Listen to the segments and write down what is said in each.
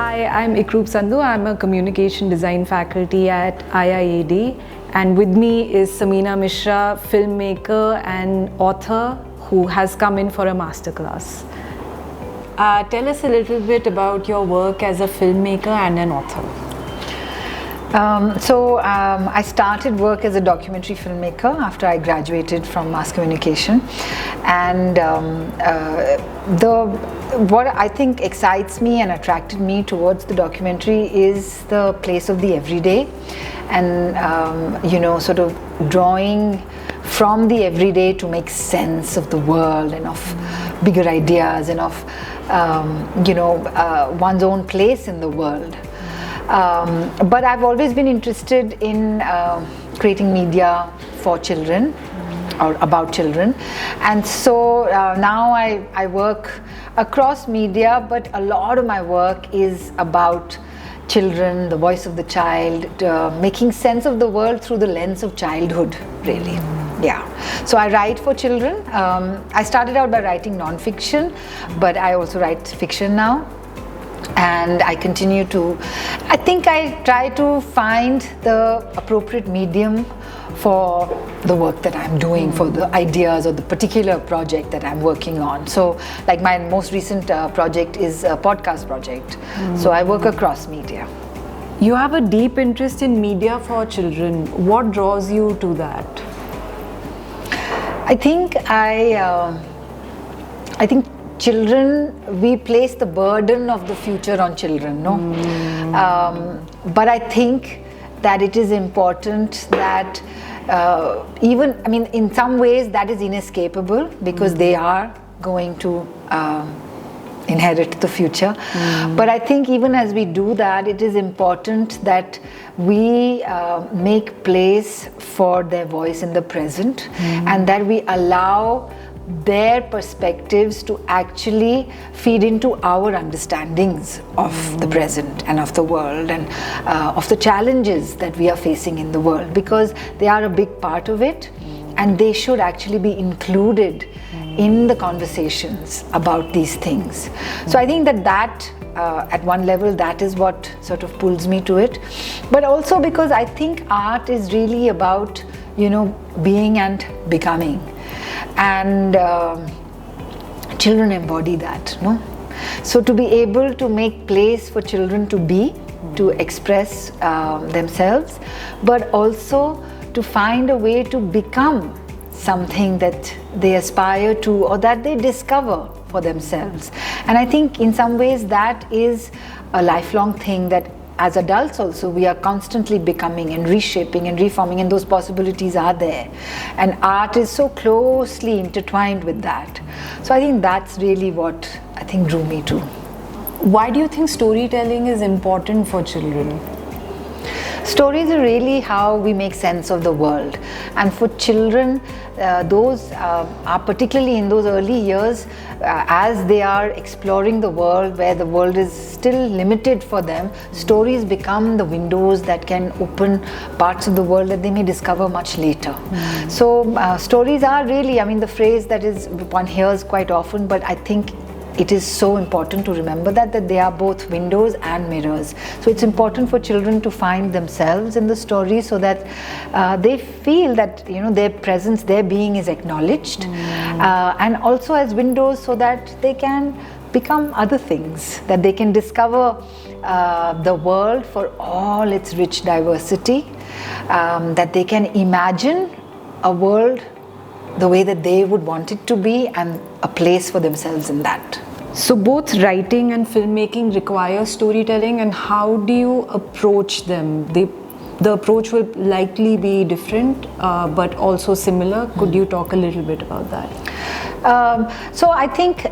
Hi, I'm Ikroop Sandhu. I'm a communication design faculty at IIAD, and with me is Samina Mishra, filmmaker and author who has come in for a masterclass. Tell us a little bit about your work as a filmmaker and an author. I started work as a documentary filmmaker after I graduated from mass communication, and what I think excites me and attracted me towards the documentary is the place of the everyday, and sort of drawing from the everyday to make sense of the world and of bigger ideas and of one's own place in the world. But I've always been interested in creating media for children or about children, and so now I work across media, but a lot of my work is about children, the voice of the child, making sense of the world through the lens of childhood, really. Yeah. So I write for children. I started out by writing non-fiction, but I also write fiction now. And I continue to, I think I try to find the appropriate medium for the work that I'm doing, for the ideas or the particular project that I'm working on. So like my most recent project is a podcast project. So I work across media. You have a deep interest in media for children. What draws you to that? I think children, we place the burden of the future on children, no? But I think that it is important that in some ways that is inescapable, because they are going to inherit the future. But I think even as we do that, it is important that we make place for their voice in the present, and that we allow their perspectives to actually feed into our understandings of the present and of the world and of the challenges that we are facing in the world, because they are a big part of it, and they should actually be included in the conversations about these things. So I think that at one level, that is what sort of pulls me to it, but also because I think art is really about being and becoming. And children embody that, no? So to be able to make place for children to be, to express themselves, but also to find a way to become something that they aspire to or that they discover for themselves. And I think in some ways that is a lifelong thing, that as adults also we are constantly becoming and reshaping and reforming, and those possibilities are there, and art is so closely intertwined with that. So I think that's really what I think drew me to. Why do you think storytelling is important for children? Stories are really how we make sense of the world, and for children those are particularly in those early years, as they are exploring the world, where the world is still limited for them, stories become the windows that can open parts of the world that they may discover much later. So stories are really, the phrase that is one hears quite often, but I think it is so important to remember that they are both windows and mirrors. So it's important for children to find themselves in the story, so that they feel that their presence, their being is acknowledged, and also as windows, so that they can become other things, that they can discover the world for all its rich diversity, that they can imagine a world the way that they would want it to be, and a place for themselves in that. So both writing and filmmaking require storytelling, and how do you approach them? The approach will likely be different, but also similar. Could you talk a little bit about that? So I think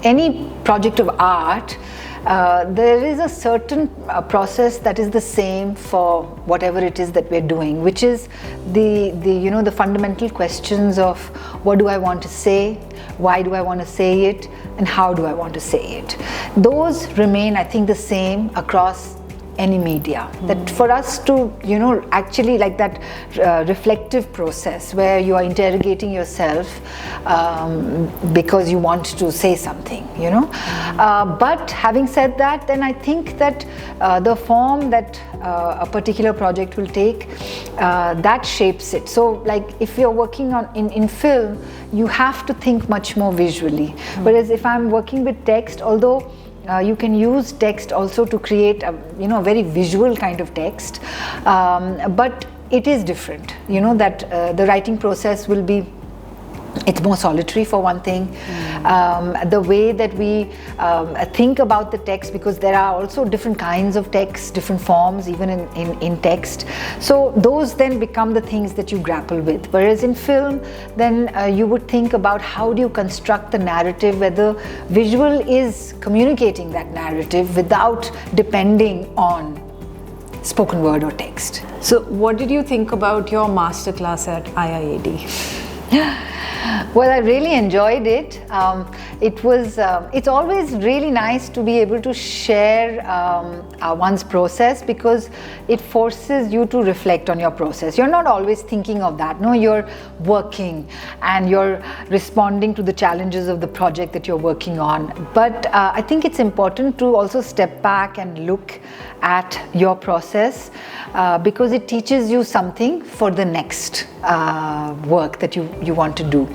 any project of art, there is a certain process that is the same for whatever it is that we're doing, which is the fundamental questions of what do I want to say, why do I want to say it, and how do I want to say it. Those remain, I think, the same across any media. That for us to, actually like that reflective process where you are interrogating yourself because you want to say something, but having said that, then I think that the form that a particular project will take, that shapes it. So like if you're working on in film, you have to think much more visually, whereas if I'm working with text, although you can use text also to create a very visual kind of text, but it is different, that the writing process will be, it's more solitary for one thing. The way that we think about the text, because there are also different kinds of text, different forms even in text, so those then become the things that you grapple with. Whereas in film, then you would think about how do you construct the narrative, whether visual is communicating that narrative without depending on spoken word or text. So what did you think about your masterclass at IIAD? Well, I really enjoyed it. It's always really nice to be able to share one's process, because it forces you to reflect on your process. You're not always thinking of that. No, you're working and you're responding to the challenges of the project that you're working on. But I think it's important to also step back and look at your process, because it teaches you something for the next work that you want to do.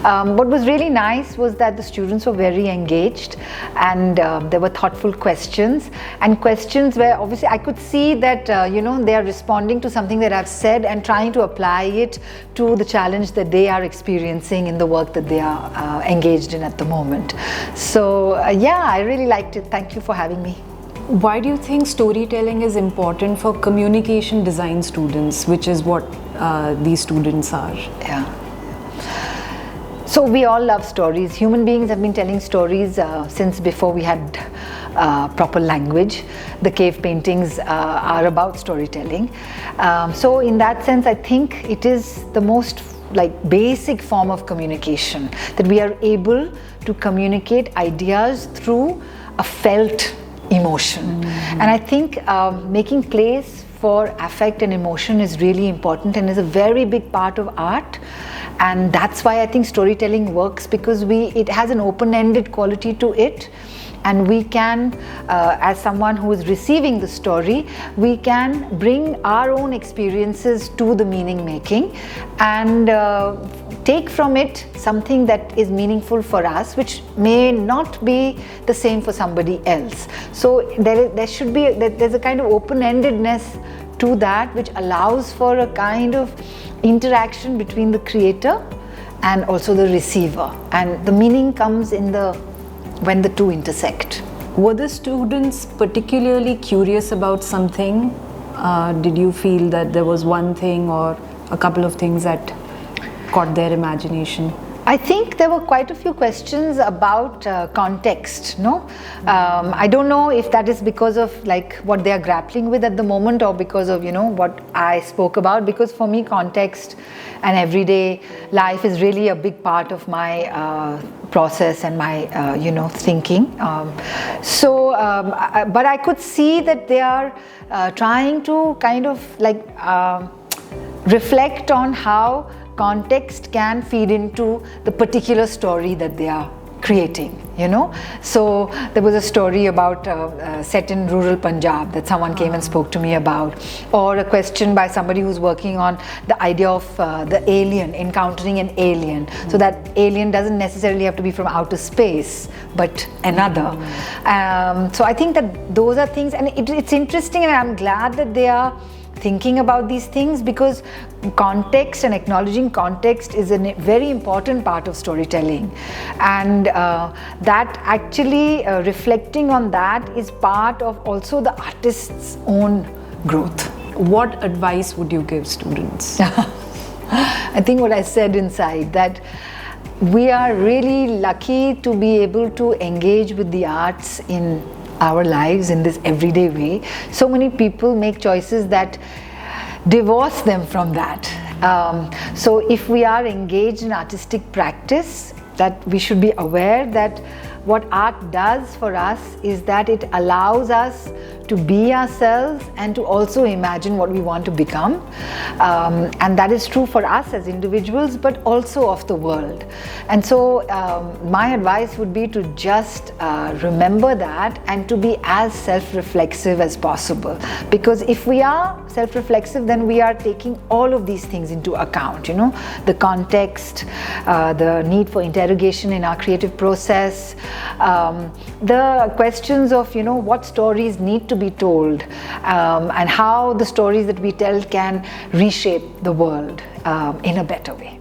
What was really nice was that the students were very engaged, and there were thoughtful questions, and questions where obviously I could see that they are responding to something that I've said and trying to apply it to the challenge that they are experiencing in the work that they are engaged in at the moment. So yeah, I really liked it. Thank you for having me. Why do you think storytelling is important for communication design students, which is what these students are? Yeah. So we all love stories. Human beings have been telling stories since before we had proper language. The cave paintings are about storytelling. So in that sense, I think it is the most basic form of communication, that we are able to communicate ideas through a felt emotion. And I think making place for affect and emotion is really important and is a very big part of art. And that's why I think storytelling works, because it has an open-ended quality to it, and we can, as someone who is receiving the story, we can bring our own experiences to the meaning making and take from it something that is meaningful for us, which may not be the same for somebody else. So there's a kind of open-endedness to that, which allows for a kind of interaction between the creator and also the receiver, and the meaning comes when the two intersect. Were the students particularly curious about something? Did you feel that there was one thing or a couple of things that caught their imagination? I think there were quite a few questions about context, no? I don't know if that is because of what they are grappling with at the moment, or because of what I spoke about, because for me context and everyday life is really a big part of my process and my thinking. But I could see that they are trying to kind of reflect on how context can feed into the particular story that they are creating, So there was a story about set in rural Punjab that someone came and spoke to me about, or a question by somebody who's working on the idea of the alien, encountering an alien. So that alien doesn't necessarily have to be from outer space, but another. So I think that those are things, and it's interesting, and I'm glad that they are thinking about these things, because context and acknowledging context is a very important part of storytelling, and that actually reflecting on that is part of also the artist's own growth. What advice would you give students? I think what I said inside, that we are really lucky to be able to engage with the arts in our lives in this everyday way. So many people make choices that divorce them from that. So if we are engaged in artistic practice, that we should be aware that what art does for us is that it allows us to be ourselves and to also imagine what we want to become. And that is true for us as individuals, but also of the world. And so my advice would be to just remember that and to be as self-reflexive as possible. Because if we are self-reflexive, then we are taking all of these things into account, you know, the context, the need for interrogation in our creative process, the questions of, you know, what stories need to be told, and how the stories that we tell can reshape the world in a better way.